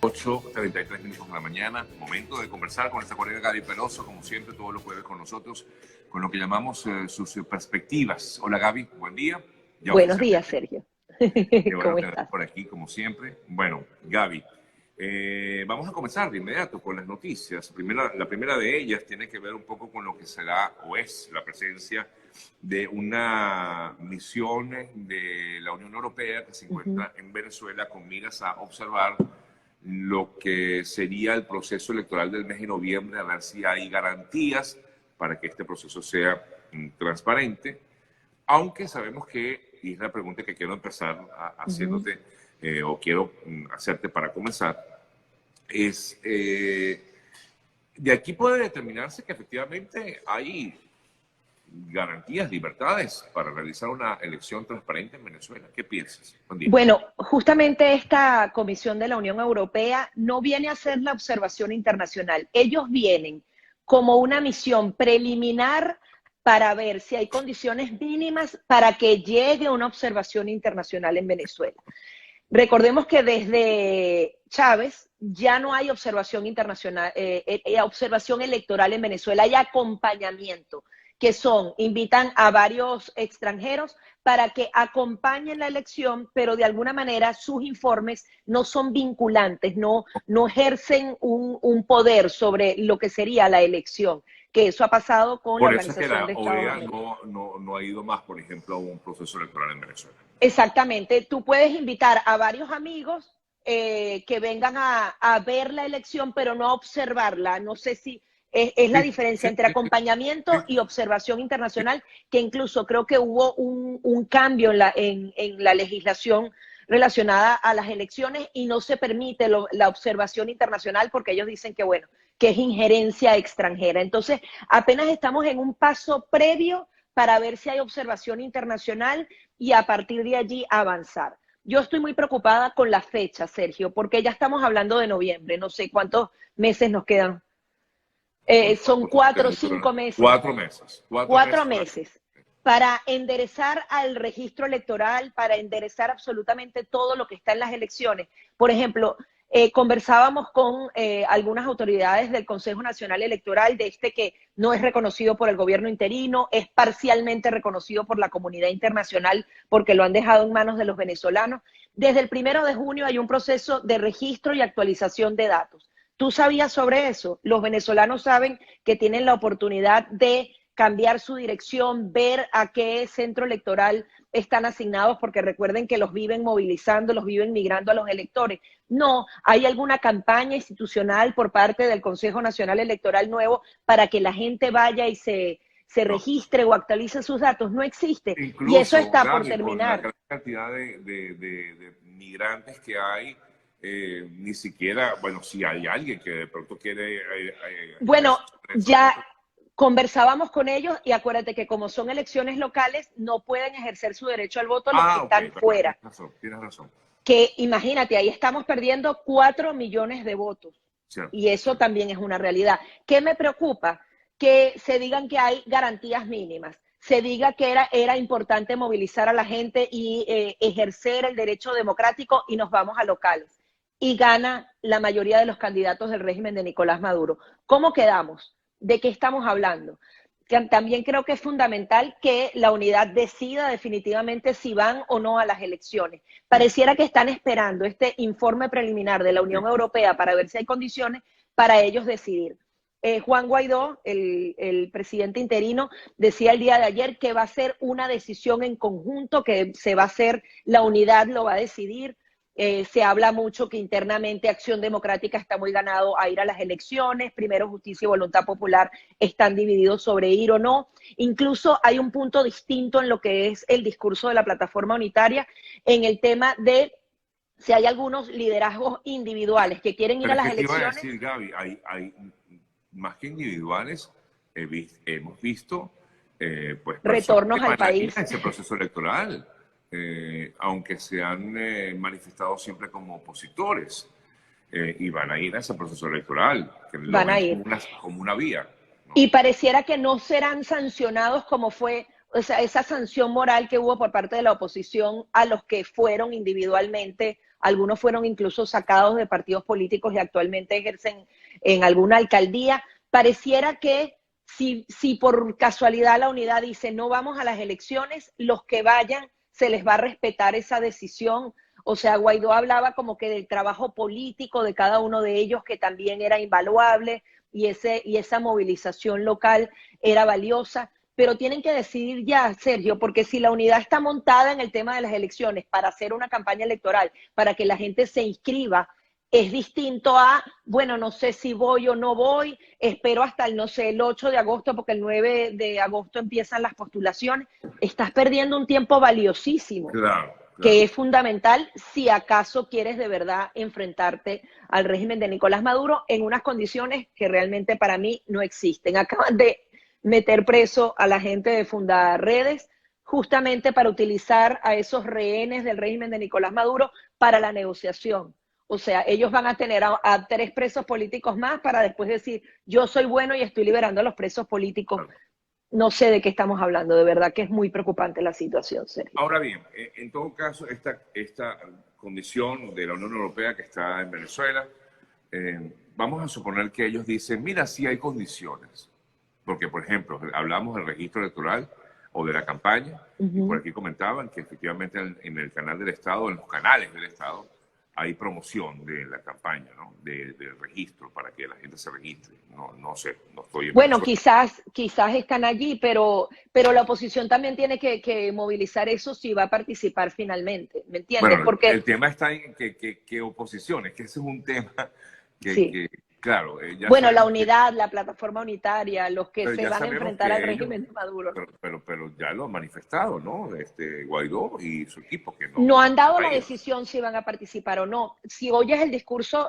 8:33 de la mañana, momento de conversar con nuestra colega Gaby Peroso, como siempre, todos los jueves con nosotros, con lo que llamamos sus perspectivas. Hola Gaby, buen día. Ya buenos días, Sergio. ¿Cómo estás? Por aquí, como siempre. Bueno, Gaby, vamos a comenzar de inmediato con las noticias. La primera de ellas tiene que ver un poco con lo que será o es la presencia de una misión de la Unión Europea que se encuentra en Venezuela con miras a observar lo que sería el proceso electoral del mes de noviembre, a ver si hay garantías para que este proceso sea transparente, aunque sabemos que, y es la pregunta que quiero empezar haciéndote, o quiero hacerte para comenzar, es, de aquí puede determinarse que efectivamente hay garantías, libertades para realizar una elección transparente en Venezuela. ¿Qué piensas? Bueno, justamente esta Comisión de la Unión Europea no viene a hacer la observación internacional. Ellos vienen como una misión preliminar para ver si hay condiciones mínimas para que llegue una observación internacional en Venezuela. Recordemos que desde Chávez ya no hay observación internacional, observación electoral en Venezuela, hay acompañamiento, que invitan a varios extranjeros para que acompañen la elección, pero de alguna manera sus informes no son vinculantes, no ejercen un poder sobre lo que sería la elección, que eso ha pasado con la Organización de Estados Unidos. Por eso es que la OEA no ha ido más, por ejemplo, a un proceso electoral en Venezuela. Exactamente, tú puedes invitar a varios amigos que vengan a ver la elección, pero no a observarla. No sé si es la diferencia entre acompañamiento y observación internacional, que incluso creo que hubo un cambio en la legislación relacionada a las elecciones y no se permite la observación internacional porque ellos dicen que, bueno, que es injerencia extranjera. Entonces, apenas estamos en un paso previo para ver si hay observación internacional y a partir de allí avanzar. Yo estoy muy preocupada con la fecha, Sergio, porque ya estamos hablando de noviembre, no sé cuántos meses nos quedan. Son 4 o 5 meses. 4 meses. 4 meses para enderezar al registro electoral, para enderezar absolutamente todo lo que está en las elecciones. Por ejemplo, conversábamos con algunas autoridades del Consejo Nacional Electoral de que no es reconocido por el gobierno interino, es parcialmente reconocido por la comunidad internacional porque lo han dejado en manos de los venezolanos. Desde el 1 de junio hay un proceso de registro y actualización de datos. ¿Tú sabías sobre eso? Los venezolanos saben que tienen la oportunidad de cambiar su dirección, ver a qué centro electoral están asignados, porque recuerden que los viven movilizando, los viven migrando a los electores. No, ¿hay alguna campaña institucional por parte del Consejo Nacional Electoral nuevo para que la gente vaya y se registre o actualice sus datos? No existe. Incluso, y eso está por terminar. Con la gran cantidad de migrantes que hay, ni siquiera, bueno, si hay alguien que de pronto quiere... bueno, ya conversábamos con ellos y acuérdate que como son elecciones locales, no pueden ejercer su derecho al voto los que están fuera. Tienes razón. Que imagínate, ahí estamos perdiendo 4 millones de votos. Cierto. Y eso también es una realidad. ¿Qué me preocupa? Que se digan que hay garantías mínimas. Se diga que era importante movilizar a la gente y ejercer el derecho democrático y nos vamos a locales. Y gana la mayoría de los candidatos del régimen de Nicolás Maduro. ¿Cómo quedamos? ¿De qué estamos hablando? También creo que es fundamental que la unidad decida definitivamente si van o no a las elecciones. Pareciera que están esperando este informe preliminar de la Unión Europea para ver si hay condiciones para ellos decidir. Juan Guaidó, el presidente interino, decía el día de ayer que va a ser una decisión en conjunto, que se va a hacer, la unidad lo va a decidir. Se habla mucho que internamente Acción Democrática está muy ganado a ir a las elecciones, Primero Justicia y Voluntad Popular están divididos sobre ir o no. Incluso hay un punto distinto en lo que es el discurso de la plataforma unitaria en el tema de si hay algunos liderazgos individuales que quieren ir a las elecciones. Te iba a decir, Gaby, hay más que individuales, hemos visto pues, retornos al país en ese proceso electoral. Aunque se han manifestado siempre como opositores y van a ir a ese proceso electoral, que van a ir como una vía, ¿no? Y pareciera que no serán sancionados como fue o sea, esa sanción moral que hubo por parte de la oposición a los que fueron individualmente, algunos fueron incluso sacados de partidos políticos y actualmente ejercen en alguna alcaldía. Pareciera que si por casualidad la unidad dice no vamos a las elecciones, los que vayan se les va a respetar esa decisión. O sea, Guaidó hablaba como que del trabajo político de cada uno de ellos, que también era invaluable, y esa movilización local era valiosa. Pero tienen que decidir ya, Sergio, porque si la unidad está montada en el tema de las elecciones para hacer una campaña electoral, para que la gente se inscriba, es distinto a, bueno, no sé si voy o no voy, espero hasta el, no sé, el 8 de agosto, porque el 9 de agosto empiezan las postulaciones. Estás perdiendo un tiempo valiosísimo, Claro, que es fundamental si acaso quieres de verdad enfrentarte al régimen de Nicolás Maduro en unas condiciones que realmente para mí no existen. Acaban de meter preso a la gente de Fundaredes justamente para utilizar a esos rehenes del régimen de Nicolás Maduro para la negociación. O sea, ellos van a tener a 3 presos políticos más para después decir, yo soy bueno y estoy liberando a los presos políticos. claro. No sé de qué estamos hablando, de verdad que es muy preocupante la situación, Sergio. Ahora bien, en todo caso, esta condición de la Unión Europea que está en Venezuela, vamos a suponer que ellos dicen, mira, sí hay condiciones. Porque, por ejemplo, hablamos del registro electoral o de la campaña, y por aquí comentaban que efectivamente en el canal del Estado, en los canales del Estado, hay promoción de la campaña, ¿no? Del registro, para que la gente se registre. No sé, no estoy en Bueno, Venezuela. quizás están allí, pero la oposición también tiene que movilizar eso si va a participar finalmente, ¿me entiendes? Bueno, Porque el tema está en que oposiciones, que ese es un tema sí. claro, ya Bueno, la sabemos que, unidad, la plataforma unitaria, los que pero se ya van a sabemos enfrentar al que ellos, régimen de Maduro, ¿no? pero ya lo han manifestado, ¿no? Guaidó y su equipo, que No no han dado van a la ir. decisión si van a participar o no. Si oyes el discurso,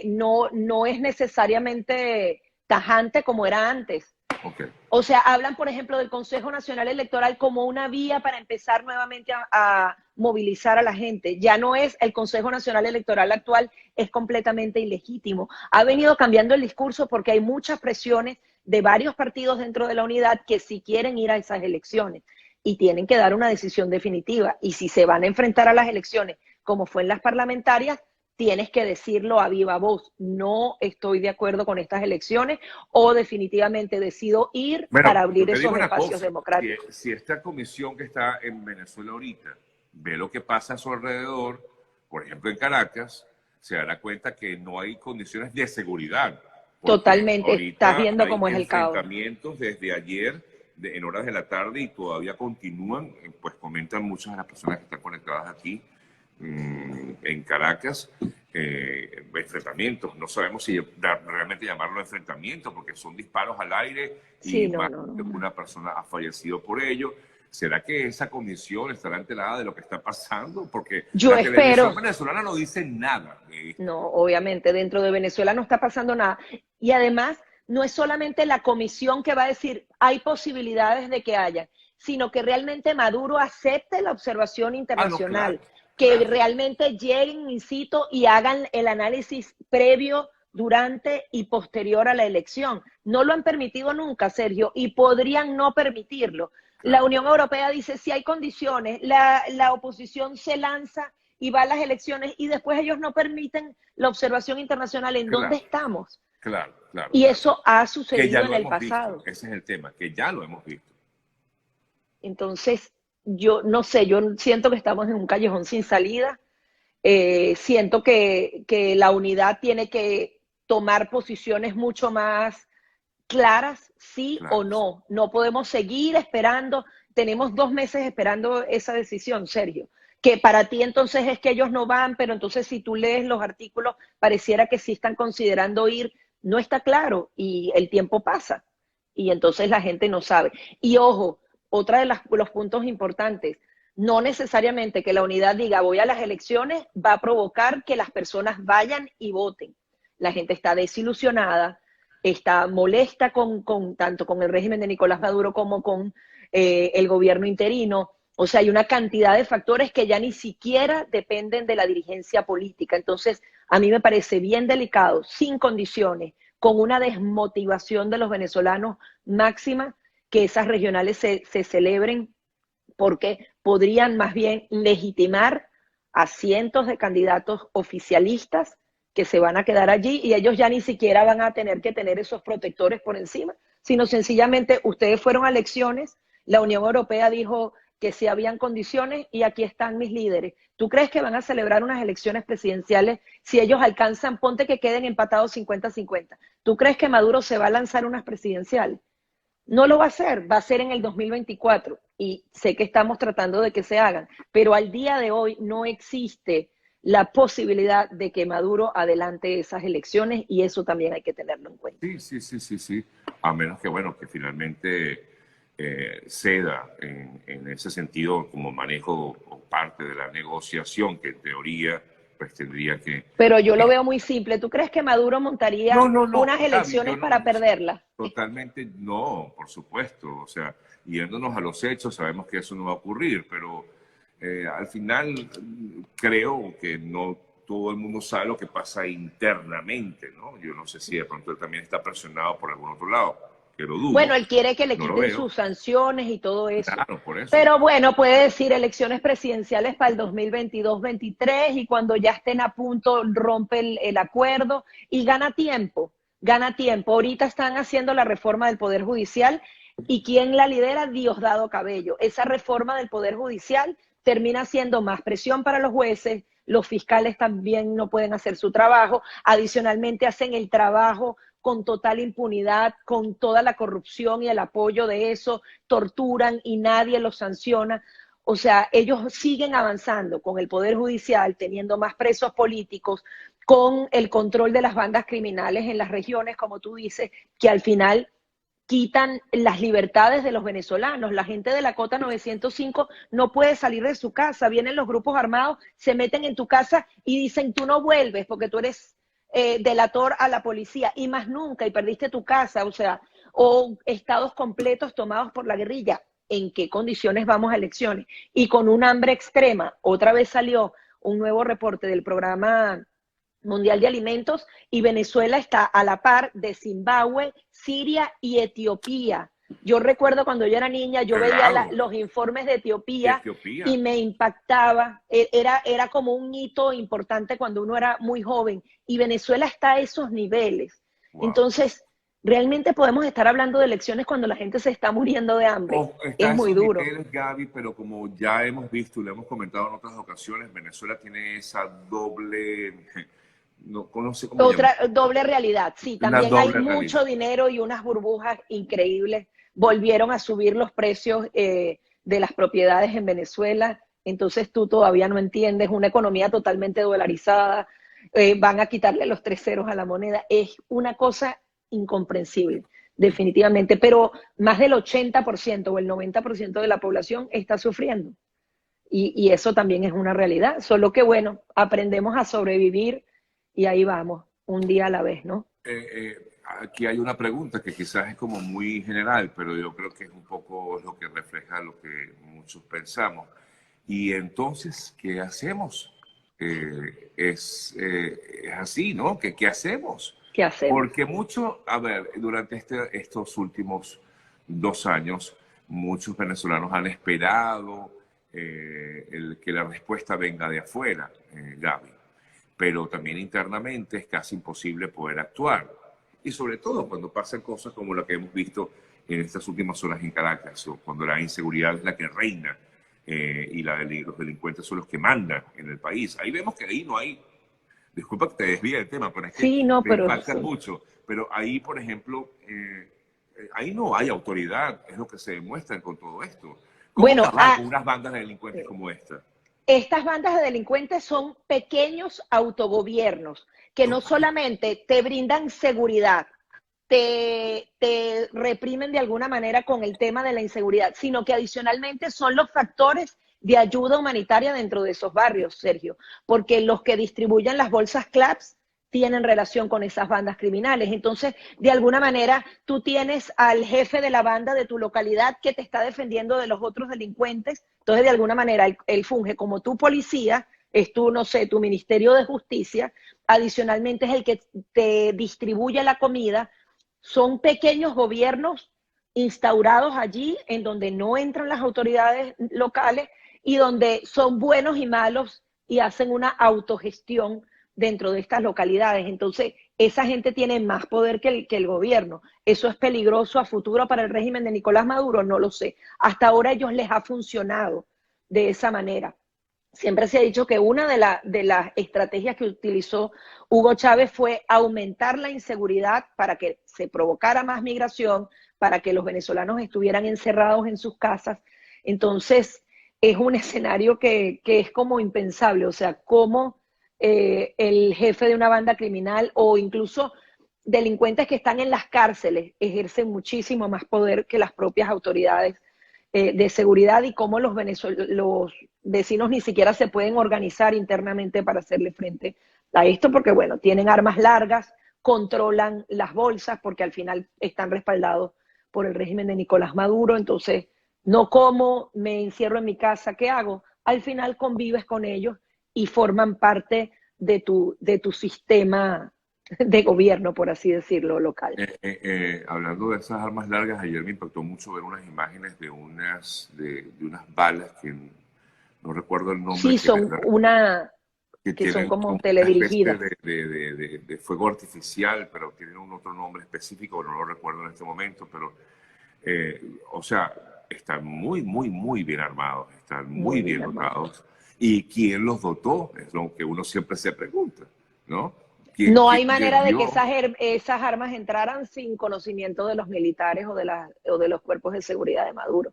no es necesariamente tajante como era antes. Okay. O sea, hablan, por ejemplo, del Consejo Nacional Electoral como una vía para empezar nuevamente a movilizar a la gente. Ya no es el Consejo Nacional Electoral actual, es completamente ilegítimo. Ha venido cambiando el discurso porque hay muchas presiones de varios partidos dentro de la unidad que sí quieren ir a esas elecciones y tienen que dar una decisión definitiva. Y si se van a enfrentar a las elecciones, como fue en las parlamentarias, tienes que decirlo a viva voz. No estoy de acuerdo con estas elecciones o definitivamente decido ir Bueno, para yo abrir te digo esos una espacios cosa, democráticos. si esta comisión que está en Venezuela ahorita ve lo que pasa a su alrededor, por ejemplo en Caracas, se dará cuenta que no hay condiciones de seguridad, porque Totalmente, estás ahorita viendo hay cómo es el caos. enfrentamientos desde ayer en horas de la tarde y todavía continúan, pues comentan muchas de las personas que están conectadas aquí en Caracas, enfrentamientos. No sabemos si realmente llamarlo enfrentamiento, porque son disparos al aire y Sí, más de no. una persona ha fallecido por ello. ¿Será que esa comisión estará enterada de lo que está pasando? Porque Yo la televisión espero, venezolana no dice nada de esto. no, obviamente, dentro de Venezuela no está pasando nada. Y además, no es solamente la comisión que va a decir hay posibilidades de que haya, sino que realmente Maduro acepte la observación Ah, no, claro, internacional, que claro. realmente lleguen in situ y hagan el análisis previo, durante y posterior a la elección. No lo han permitido nunca, Sergio, y podrían no permitirlo. La Claro, Unión Europea dice si hay condiciones, la oposición se lanza y va a las elecciones y después ellos no permiten la observación internacional. ¿En dónde claro, estamos? claro, claro, Y claro. eso ha Que ya sucedido en lo el hemos visto, pasado. ese es el tema, que ya lo hemos visto. Entonces, yo no sé, yo siento que estamos en un callejón sin salida. Siento que la unidad tiene que tomar posiciones mucho más claras, sí o Claro, sí. no. No podemos seguir esperando. Tenemos 2 meses esperando esa decisión, Sergio. Que para ti entonces es que ellos no van, pero entonces si tú lees los artículos, pareciera que sí están considerando ir. No está claro y el tiempo pasa. Y entonces la gente no sabe. Y ojo, otra de los puntos importantes, no necesariamente que la unidad diga voy a las elecciones va a provocar que las personas vayan y voten. La gente está desilusionada, está molesta tanto con el régimen de Nicolás Maduro como con el gobierno interino. O sea, hay una cantidad de factores que ya ni siquiera dependen de la dirigencia política. Entonces, a mí me parece bien delicado, sin condiciones, con una desmotivación de los venezolanos máxima, que esas regionales se celebren, porque podrían más bien legitimar a cientos de candidatos oficialistas que se van a quedar allí y ellos ya ni siquiera van a tener que tener esos protectores por encima, sino sencillamente ustedes fueron a elecciones, la Unión Europea dijo que sí habían condiciones y aquí están mis líderes. ¿Tú crees que van a celebrar unas elecciones presidenciales si ellos alcanzan, ponte que queden empatados 50-50? ¿Tú crees que Maduro se va a lanzar unas presidenciales? No lo va a ser en el 2024 y sé que estamos tratando de que se hagan, pero al día de hoy no existe la posibilidad de que Maduro adelante esas elecciones y eso también hay que tenerlo en cuenta. Sí. A menos que, bueno, que finalmente ceda en ese sentido como manejo o parte de la negociación que en teoría pues tendría que... Pero yo lo veo muy simple. ¿Tú crees que Maduro montaría unas elecciones Gaby, para perderlas? Totalmente no, por supuesto. O sea, yéndonos a los hechos, sabemos que eso no va a ocurrir, pero al final creo que no todo el mundo sabe lo que pasa internamente, ¿no? Yo no sé si de pronto él también está presionado por algún otro lado, que lo dudo. Bueno, él quiere que le no quiten sus sanciones y todo eso. Claro, por eso. Pero bueno, puede decir elecciones presidenciales para el 2022-23 y cuando ya estén a punto rompe el acuerdo y gana tiempo, gana tiempo. Ahorita están haciendo la reforma del Poder Judicial y ¿quién la lidera? Diosdado Cabello. Esa reforma del Poder Judicial termina siendo más presión para los jueces, los fiscales también no pueden hacer su trabajo, adicionalmente hacen el trabajo con total impunidad, con toda la corrupción y el apoyo de eso, torturan y nadie los sanciona. O sea, ellos siguen avanzando con el Poder Judicial, teniendo más presos políticos, con el control de las bandas criminales en las regiones, como tú dices, que al final quitan las libertades de los venezolanos. La gente de la Cota 905 no puede salir de su casa. Vienen los grupos armados, se meten en tu casa y dicen, tú no vuelves porque tú eres delator a la policía y más nunca y perdiste tu casa, o sea, o estados completos tomados por la guerrilla. ¿En qué condiciones vamos a elecciones? Y con un hambre extrema, otra vez salió un nuevo reporte del programa Mundial de Alimentos y Venezuela está a la par de Zimbabue, Siria y Etiopía. Yo recuerdo cuando yo era niña, yo veía los informes de Etiopía y me impactaba. Era como un hito importante cuando uno era muy joven. Y Venezuela está a esos niveles. Wow. Entonces, realmente podemos estar hablando de elecciones cuando la gente se está muriendo de hambre. Es muy duro. Niveles, Gaby, pero como ya hemos visto y lo hemos comentado en otras ocasiones, Venezuela tiene esa doble... No conoce cómo doble realidad, sí, también hay mucho dinero y unas burbujas increíbles. Volvieron a subir los precios de las propiedades en Venezuela, entonces tú todavía no entiendes, una economía totalmente dolarizada, van a quitarle los 3 ceros a la moneda, es una cosa incomprensible, definitivamente, pero más del 80% o el 90% de la población está sufriendo y eso también es una realidad, solo que bueno, aprendemos a sobrevivir y ahí vamos, un día a la vez, ¿no? Aquí hay una pregunta que quizás es como muy general, pero yo creo que es un poco lo que refleja lo que muchos pensamos. Y entonces, ¿qué hacemos? Es así, ¿no? ¿Qué hacemos? ¿Qué hacemos? Porque a ver, durante estos últimos 2 años, muchos venezolanos han esperado que la respuesta venga de afuera, Gaby. Pero también internamente es casi imposible poder actuar. Y sobre todo cuando pasan cosas como la que hemos visto en estas últimas horas en Caracas, o cuando la inseguridad es la que reina y los delincuentes son los que mandan en el país. Ahí vemos que ahí no hay, disculpa que te desvíe del tema, pero es que sí, no, me impacta mucho. Pero ahí, por ejemplo, ahí no hay autoridad, es lo que se demuestra con todo esto. ¿Cómo acabar con unas bandas de delincuentes como esta? Estas bandas de delincuentes son pequeños autogobiernos que no solamente te brindan seguridad, te reprimen de alguna manera con el tema de la inseguridad, sino que adicionalmente son los factores de ayuda humanitaria dentro de esos barrios, Sergio, porque los que distribuyen las bolsas CLAPS tienen relación con esas bandas criminales. Entonces, de alguna manera, tú tienes al jefe de la banda de tu localidad que te está defendiendo de los otros delincuentes. Entonces, de alguna manera, él funge como tu policía, es tu, no sé, tu Ministerio de Justicia. Adicionalmente, es el que te distribuye la comida. Son pequeños gobiernos instaurados allí en donde no entran las autoridades locales y donde son buenos y malos y hacen una autogestión dentro de estas localidades. Entonces, esa gente tiene más poder que el gobierno. ¿Eso es peligroso a futuro para el régimen de Nicolás Maduro? No lo sé. Hasta ahora a ellos les ha funcionado de esa manera. Siempre se ha dicho que una de las estrategias que utilizó Hugo Chávez fue aumentar la inseguridad para que se provocara más migración, para que los venezolanos estuvieran encerrados en sus casas. Entonces, es un escenario que es como impensable, o sea, cómo el jefe de una banda criminal o incluso delincuentes que están en las cárceles ejercen muchísimo más poder que las propias autoridades de seguridad y cómo los vecinos ni siquiera se pueden organizar internamente para hacerle frente a esto, porque bueno, tienen armas largas, controlan las bolsas, porque al final están respaldados por el régimen de Nicolás Maduro, entonces no como me encierro en mi casa, ¿qué hago? Al final convives con ellos y forman parte de tu sistema de gobierno, por así decirlo, local. Hablando de esas armas largas, ayer me impactó mucho ver unas imágenes de unas balas que no recuerdo el nombre. Sí, son que son como teledirigidas. Una especie de fuego artificial, pero tienen un otro nombre específico, no lo recuerdo en este momento, pero, o sea, están muy, muy, muy bien armados, están muy bien dotados. ¿Y quién los dotó? Es lo que uno siempre se pregunta, ¿no? No hay manera de que esas armas entraran sin conocimiento de los militares o de los cuerpos de seguridad de Maduro.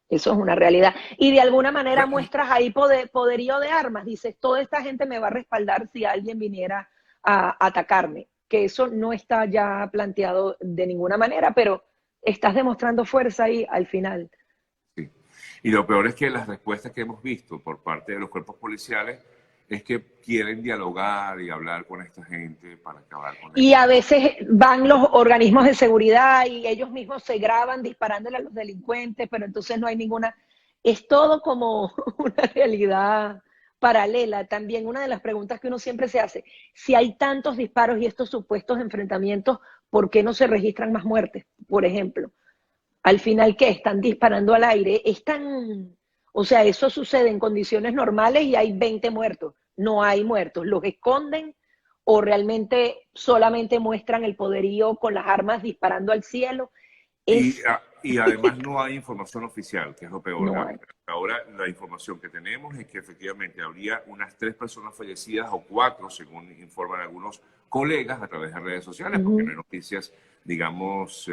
Eso es una realidad. Y de alguna manera muestras ahí poderío de armas. Dices, toda esta gente me va a respaldar si alguien viniera a atacarme. Que eso no está ya planteado de ninguna manera, pero estás demostrando fuerza ahí al final. Sí. Y lo peor es que las respuestas que hemos visto por parte de los cuerpos policiales es que quieren dialogar y hablar con esta gente para acabar con esto. Y a veces van los organismos de seguridad y ellos mismos se graban disparándole a los delincuentes, pero entonces no hay ninguna... Es todo como una realidad paralela. También una de las preguntas que uno siempre se hace, si hay tantos disparos y estos supuestos enfrentamientos, ¿por qué no se registran más muertes, por ejemplo? Al final, ¿qué? Están disparando al aire. O sea, eso sucede en condiciones normales y hay 20 muertos. No hay muertos. Los esconden o realmente solamente muestran el poderío con las armas disparando al cielo. Y además no hay información oficial, que es lo peor. No hay. Ahora la información que tenemos es que efectivamente habría unas 3 personas fallecidas o 4, según informan algunos colegas a través de redes sociales, porque no hay noticias, digamos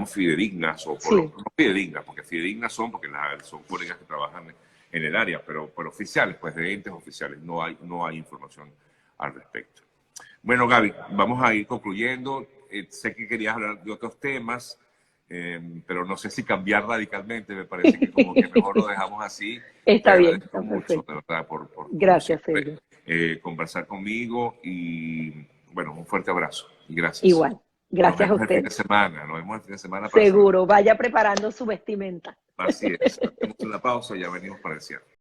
fidedignas, o no fidedignas, porque fidedignas son porque son colegas que trabajan en el área, pero oficiales, pues de entes oficiales, no hay información al respecto. Bueno, Gaby, vamos a ir concluyendo. Sé que querías hablar de otros temas, pero no sé si cambiar radicalmente, me parece que como que mejor lo dejamos así. Está bien, está mucho, de verdad, por gracias, Sergio. Conversar conmigo y, bueno, un fuerte abrazo y gracias. Igual. Gracias a usted. Nos vemos el fin de semana. Seguro, vaya preparando su vestimenta. Así es. Hacemos una pausa y ya venimos para el cierre.